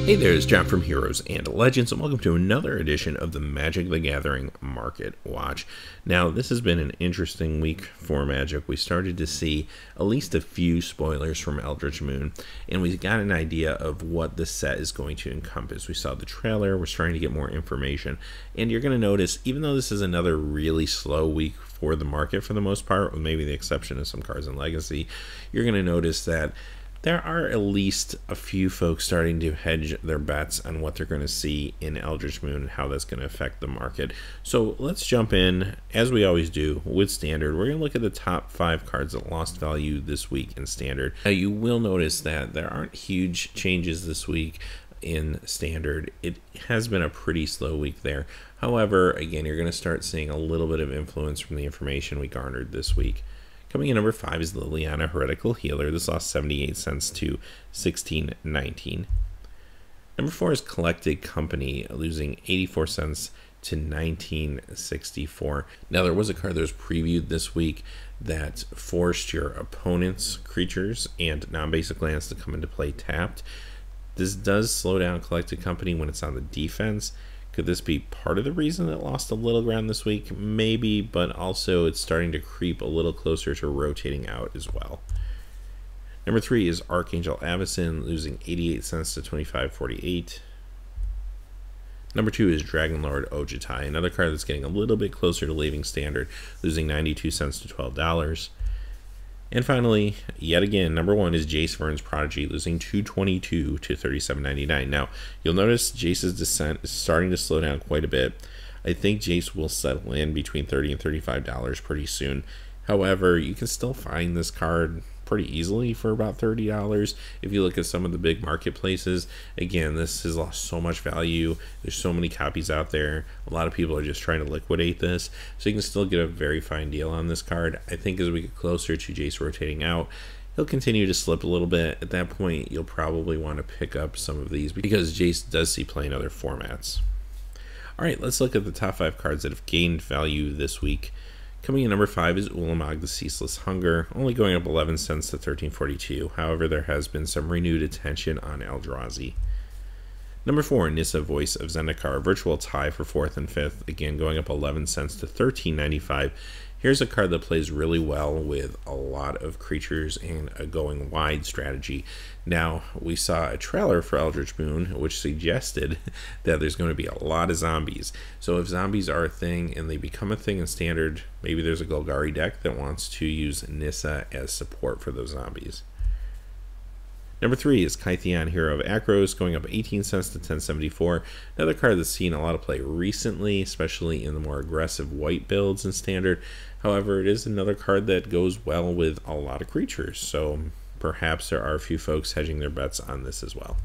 Hey there, it's John from Heroes and Legends, and welcome to another edition of the Magic the Gathering Market Watch. Now, this has been an interesting week for Magic. We started to see at least a few spoilers from Eldritch Moon, and we got an idea of what the set is going to encompass. We saw the trailer, we're starting to get more information, and you're going to notice, even though this is another really slow week for the market for the most part, with maybe the exception of some cards in Legacy, you're going to notice that there are at least a few folks starting to hedge their bets on what they're going to see in Eldritch Moon and how that's going to affect the market. So let's jump in, as we always do, with Standard. We're going to look at the top 5 cards that lost value this week in Standard. Now, you will notice that there aren't huge changes this week in Standard. It has been a pretty slow week there. However, again, you're going to start seeing a little bit of influence from the information we garnered this week. Coming in number 5 is Liliana Heretical Healer. This lost 78 cents to 16.19. Number 4 is Collected Company, losing 84 cents to 19.64. Now, there was a card that was previewed this week that forced your opponent's creatures and non-basic lands to come into play tapped. This does slow down Collected Company when it's on the defense. Could this be part of the reason it lost a little ground this week? Maybe, but also it's starting to creep a little closer to rotating out as well. Number 3 is Archangel Avacyn, losing 88 cents to 25.48. Number 2 is Dragonlord Ojutai, another card that's getting a little bit closer to leaving Standard, losing 92 cents to $12. And finally, yet again, number 1 is Jace Vern's Prodigy, losing $2.22 to $37.99. Now, you'll notice Jace's descent is starting to slow down quite a bit. I think Jace will settle in between $30 and $35 pretty soon. However, you can still find this card pretty easily for about $30 if you look at some of the big marketplaces. Again, this has lost so much value. There's so many copies out there. A lot of people are just trying to liquidate this, so you can still get a very fine deal on this card. I think as we get closer to Jace rotating out, he'll continue to slip a little bit. At that point, you'll probably want to pick up some of these because Jace does see play in other formats. Alright, let's look at the top 5 cards that have gained value this week. Coming in number 5 is Ulamog the Ceaseless Hunger, only going up 11 cents to 13.42. However, there has been some renewed attention on Eldrazi. Number 4, Nissa Voice of Zendikar, virtual tie for 4th and 5th, again going up 11 cents to 13.95. Here's a card that plays really well with a lot of creatures and a going wide strategy. Now, we saw a trailer for Eldritch Moon, which suggested that there's going to be a lot of zombies. So if zombies are a thing and they become a thing in Standard, maybe there's a Golgari deck that wants to use Nissa as support for those zombies. Number 3 is Kytheon, Hero of Akros, going up 18 cents to 10.74. Another card that's seen a lot of play recently, especially in the more aggressive white builds in Standard. However, it is another card that goes well with a lot of creatures, so perhaps there are a few folks hedging their bets on this as well.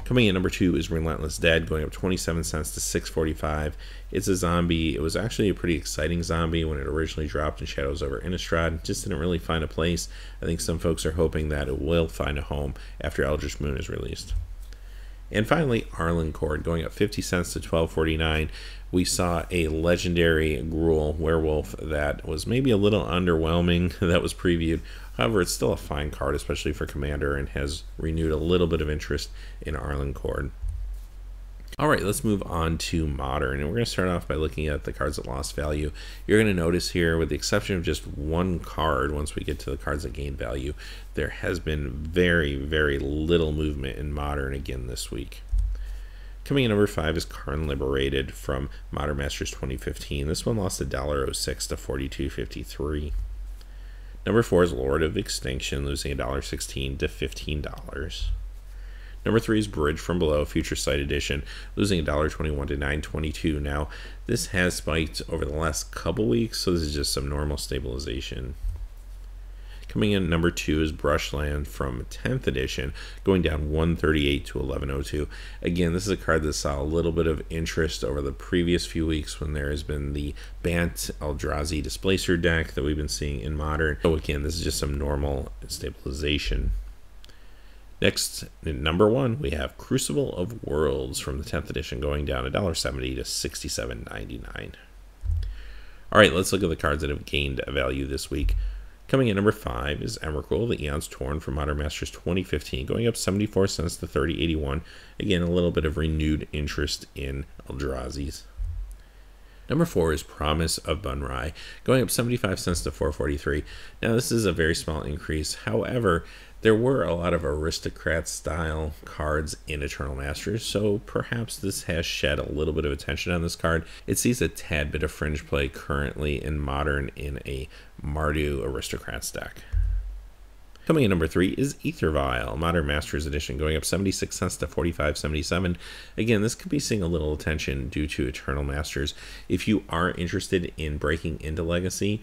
Coming in number 2 is Relentless Dead, going up 27 cents to 6.45. It's a zombie. It was actually a pretty exciting zombie when it originally dropped in Shadows over Innistrad. Just didn't really find a place. I think some folks are hoping that it will find a home after Eldritch Moon is released. And finally, Arlen Cord, going up 50 cents to 12.49. We saw a legendary Gruul werewolf that was maybe a little underwhelming that was previewed. However, it's still a fine card, especially for Commander, and has renewed a little bit of interest in Arlen Cord. Alright, let's move on to Modern, and we're going to start off by looking at the cards that lost value. You're going to notice here, with the exception of just one card, once we get to the cards that gained value, there has been very, very little movement in Modern again this week. Coming in number 5 is Karn Liberated from Modern Masters 2015. This one lost $1.06 to 42.53. Number 4 is Lord of Extinction, losing $1.16 to $15. Number 3 is Bridge from Below, Future Sight Edition, losing $1.21 to $9.22. Now, this has spiked over the last couple weeks, so this is just some normal stabilization. Coming in number 2 is Brushland from 10th edition, going down 138 to 1102. Again, this is a card that saw a little bit of interest over the previous few weeks when there has been the Bant Eldrazi Displacer deck that we've been seeing in Modern. So again, this is just some normal stabilization. Next, in number 1, we have Crucible of Worlds from the 10th edition, going down $1.70 to $67.99. Alright, let's look at the cards that have gained a value this week. Coming in number 5 is Emrakul, the Eon's Torn from Modern Masters 2015, going up 74 cents to 30.81. Again, a little bit of renewed interest in Eldrazi's. Number 4 is Promise of Bunrai, going up 75 cents to 4.43. Now, this is a very small increase. However, there were a lot of aristocrat-style cards in Eternal Masters, so perhaps this has shed a little bit of attention on this card. It sees a tad bit of fringe play currently in Modern in a Mardu Aristocrats deck. Coming in number 3 is Ether Vial, Modern Masters Edition, going up 76 cents to 45.77. Again, this could be seeing a little attention due to Eternal Masters. If you are interested in breaking into Legacy,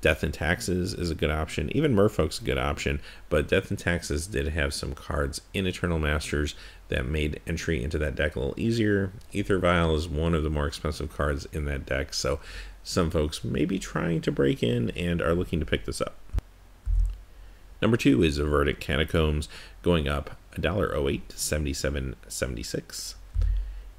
Death and Taxes is a good option. Even Merfolk's a good option, but Death and Taxes did have some cards in Eternal Masters that made entry into that deck a little easier. Ether Vial is one of the more expensive cards in that deck, so some folks may be trying to break in and are looking to pick this up. Number 2 is Verdict Catacombs, going up $1.08 to 77.76.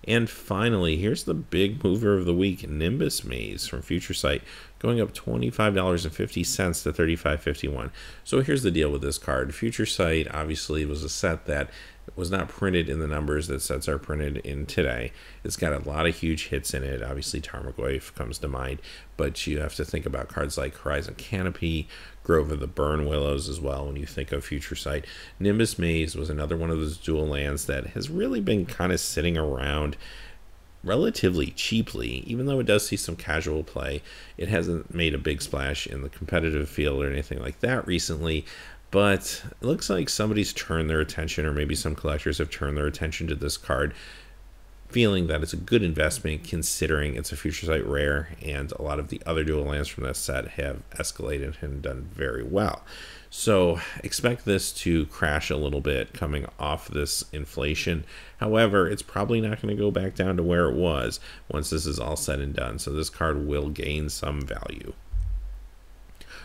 And finally, here's the big mover of the week, Nimbus Maze from Future Sight, going up $25.50 to 35.51. So here's the deal with this card. Future Sight obviously was a set that was not printed in the numbers that sets are printed in today. It's got a lot of huge hits in it. Obviously, Tarmogoyf comes to mind, but you have to think about cards like Horizon Canopy, Grove of the Burn Willows as well when you think of Future Sight. Nimbus Maze was another one of those dual lands that has really been kind of sitting around relatively cheaply. Even though it does see some casual play, it hasn't made a big splash in the competitive field or anything like that recently. But it looks like somebody's turned their attention, or maybe some collectors have turned their attention to this card, feeling that it's a good investment considering it's a Future Sight rare, and a lot of the other dual lands from that set have escalated and done very well. So expect this to crash a little bit coming off this inflation. However, it's probably not going to go back down to where it was once this is all said and done. So this card will gain some value.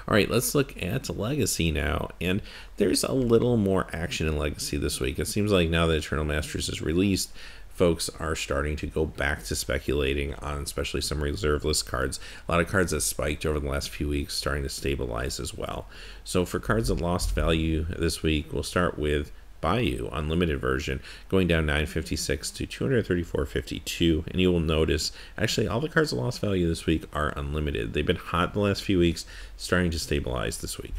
All right, let's look at Legacy now, and there's a little more action in Legacy this week. It seems like now that Eternal Masters is released, folks are starting to go back to speculating on especially some reserve list cards. A lot of cards that spiked over the last few weeks starting to stabilize as well. So for cards that lost value this week, we'll start with Bayou Unlimited version, going down 9.56 to 234.52, and you will notice actually all the cards that lost value this week are unlimited. They've been hot the last few weeks, starting to stabilize this week.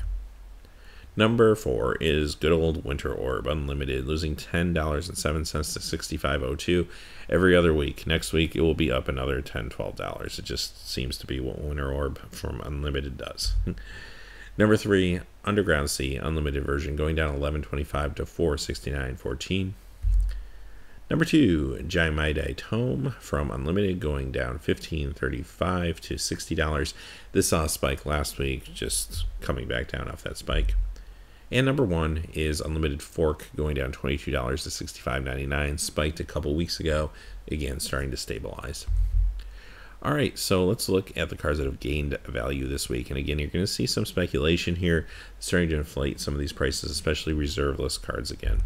Number 4 is good old Winter Orb Unlimited, losing $10.07 to 65.02 every other week. Next week it will be up another $10-12. It just seems to be what Winter Orb from Unlimited does. Number 3, Underground Sea Unlimited version, going down 11.25 to 469.14. Number 2, Jaimaide Tome from Unlimited, going down $15.35 to $60. This saw a spike last week, just coming back down off that spike. And number 1 is Unlimited Fork, going down $22 to $65.99, spiked a couple weeks ago, again starting to stabilize. All right, so let's look at the cards that have gained value this week. And again, you're going to see some speculation here, starting to inflate some of these prices, especially reserve list cards again.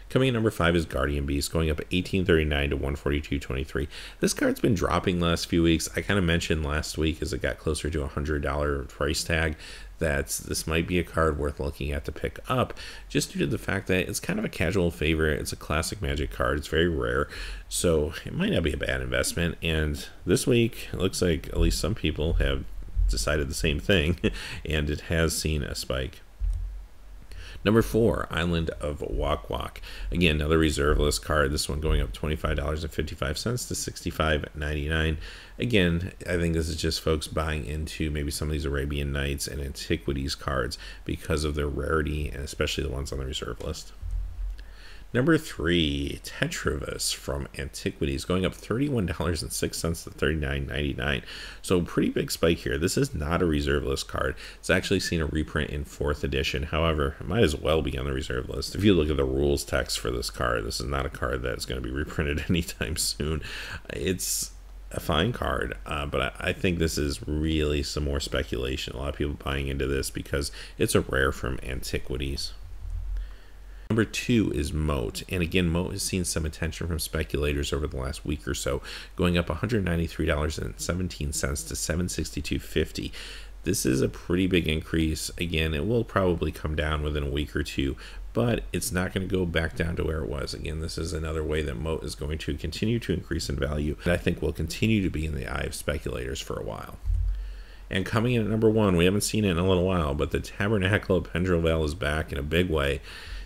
Coming in number 5 is Guardian Beast, going up at $18.39 to $142.23. This card's been dropping the last few weeks. I kind of mentioned last week as it got closer to a $100 price tag that this might be a card worth looking at to pick up, just due to the fact that it's kind of a casual favorite. It's a classic Magic card. It's very rare, so it might not be a bad investment. And this week, it looks like at least some people have decided the same thing, and it has seen a spike. Number 4, Island of Wak Wak. Again, another reserve list card. This one going up $25.55 to $65.99. Again, I think this is just folks buying into maybe some of these Arabian Nights and Antiquities cards because of their rarity, and especially the ones on the reserve list. Number 3, Tetravus from Antiquities, going up $31.06 to $39.99. So pretty big spike here. This is not a reserve list card. It's actually seen a reprint in 4th edition. However, it might as well be on the reserve list. If you look at the rules text for this card, this is not a card that's going to be reprinted anytime soon. It's a fine card, but I think this is really some more speculation. A lot of people buying into this because it's a rare from Antiquities. Number 2 is Moat, and again, Moat has seen some attention from speculators over the last week or so, going up $193.17 to $762.50. This is a pretty big increase. Again, it will probably come down within a week or two, but it's not going to go back down to where it was. Again, this is another way that moat is going to continue to increase in value, and I think will continue to be in the eye of speculators for a while. And coming in at number 1, we haven't seen it in a little while, but the Tabernacle of Pendrell is back in a big way.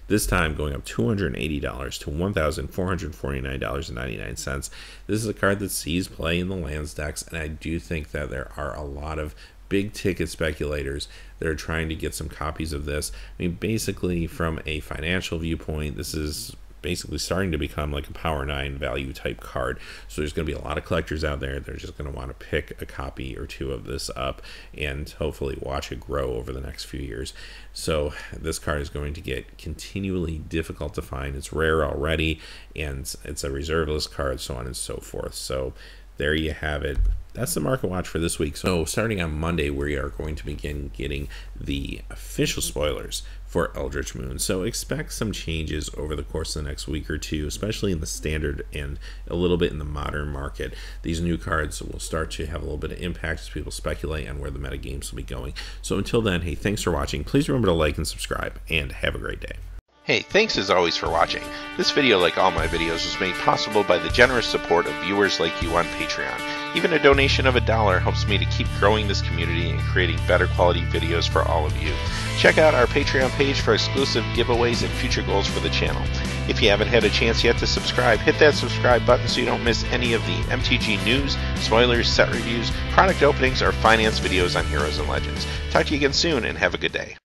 This time going up $280 to $1,449.99. This is a card that sees play in the lands decks, and I do think that there are a lot of big ticket speculators that are trying to get some copies of this. I mean, basically from a financial viewpoint, this is basically starting to become like a Power 9 value type card. So there's going to be a lot of collectors out there. They're just going to want to pick a copy or two of this up and hopefully watch it grow over the next few years. So this card is going to get continually difficult to find. It's rare already, and it's a reserve list card, so on and so forth. So there you have it. That's the market watch for this week. So starting on Monday, we are going to begin getting the official spoilers for Eldritch Moon. So expect some changes over the course of the next week or two, especially in the standard and a little bit in the modern market. These new cards will start to have a little bit of impact as people speculate on where the meta games will be going. So until then, hey, thanks for watching. Please remember to like and subscribe, and have a great day. Hey, thanks as always for watching. This video, like all my videos, was made possible by the generous support of viewers like you on Patreon. Even a donation of $1 helps me to keep growing this community and creating better quality videos for all of you. Check out our Patreon page for exclusive giveaways and future goals for the channel. If you haven't had a chance yet to subscribe, hit that subscribe button so you don't miss any of the MTG news, spoilers, set reviews, product openings, or finance videos on Heroes and Legends. Talk to you again soon, and have a good day.